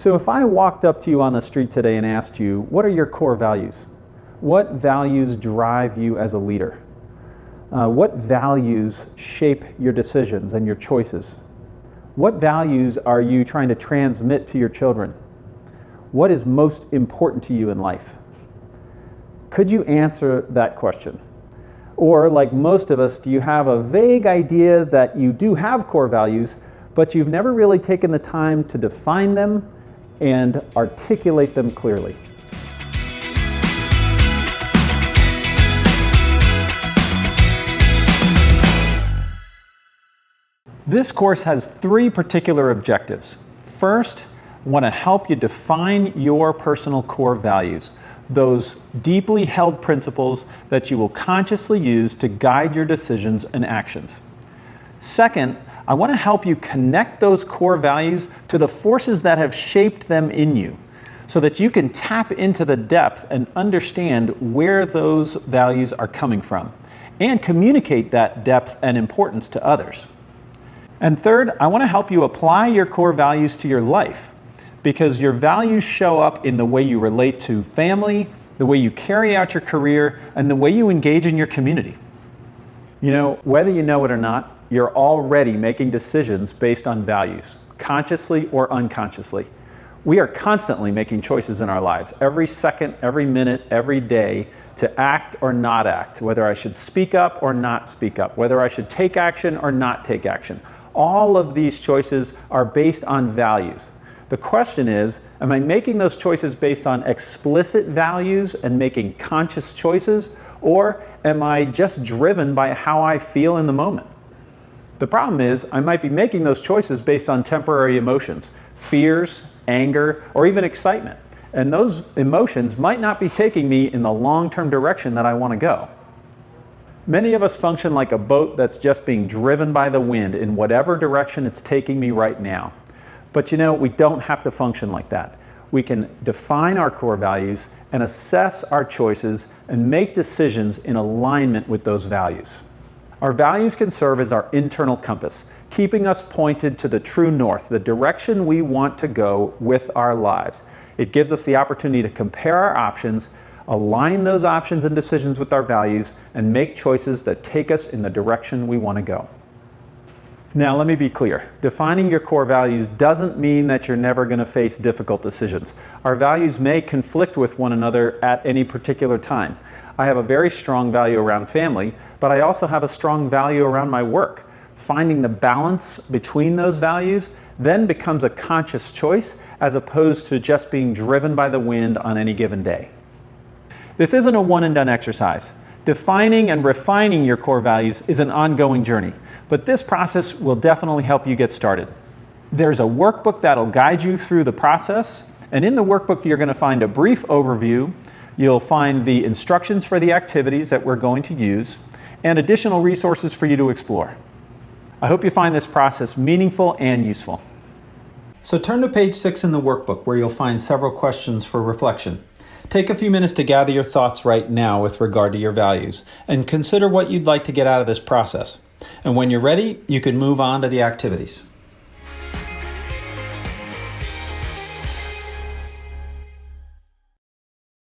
So if I walked up to you on the street today and asked you, what are your core values? What values drive you as a leader? What values shape your decisions and your choices? What values are you trying to transmit to your children? What is most important to you in life? Could you answer that question? Or, like most of us, do you have a vague idea that you do have core values, but you've never really taken the time to define them and articulate them clearly? This course has 3 particular objectives. First, I want to help you define your personal core values, those deeply held principles that you will consciously use to guide your decisions and actions. Second, I want to help you connect those core values to the forces that have shaped them in you, so that you can tap into the depth and understand where those values are coming from, and communicate that depth and importance to others. And third, I want to help you apply your core values to your life, because your values show up in the way you relate to family, the way you carry out your career, and the way you engage in your community. You know, whether you know it or not, you're already making decisions based on values, consciously or unconsciously. We are constantly making choices in our lives, every second, every minute, every day, to act or not act, whether I should speak up or not speak up, whether I should take action or not take action. All of these choices are based on values. The question is, am I making those choices based on explicit values and making conscious choices, or am I just driven by how I feel in the moment? The problem is, I might be making those choices based on temporary emotions, fears, anger, or even excitement. And those emotions might not be taking me in the long-term direction that I want to go. Many of us function like a boat that's just being driven by the wind in whatever direction it's taking me right now. But you know, we don't have to function like that. We can define our core values and assess our choices and make decisions in alignment with those values. Our values can serve as our internal compass, keeping us pointed to the true north, the direction we want to go with our lives. It gives us the opportunity to compare our options, align those options and decisions with our values, and make choices that take us in the direction we want to go. Now, let me be clear. Defining your core values doesn't mean that you're never going to face difficult decisions. Our values may conflict with one another at any particular time. I have a very strong value around family, but I also have a strong value around my work. Finding the balance between those values then becomes a conscious choice, as opposed to just being driven by the wind on any given day. This isn't a one-and-done exercise. Defining and refining your core values is an ongoing journey, but this process will definitely help you get started. There's a workbook that'll guide you through the process, and in the workbook you're going to find a brief overview. You'll find the instructions for the activities that we're going to use, and additional resources for you to explore. I hope you find this process meaningful and useful. So turn to page 6 in the workbook, where you'll find several questions for reflection. Take a few minutes to gather your thoughts right now with regard to your values, and consider what you'd like to get out of this process. And when you're ready, you can move on to the activities.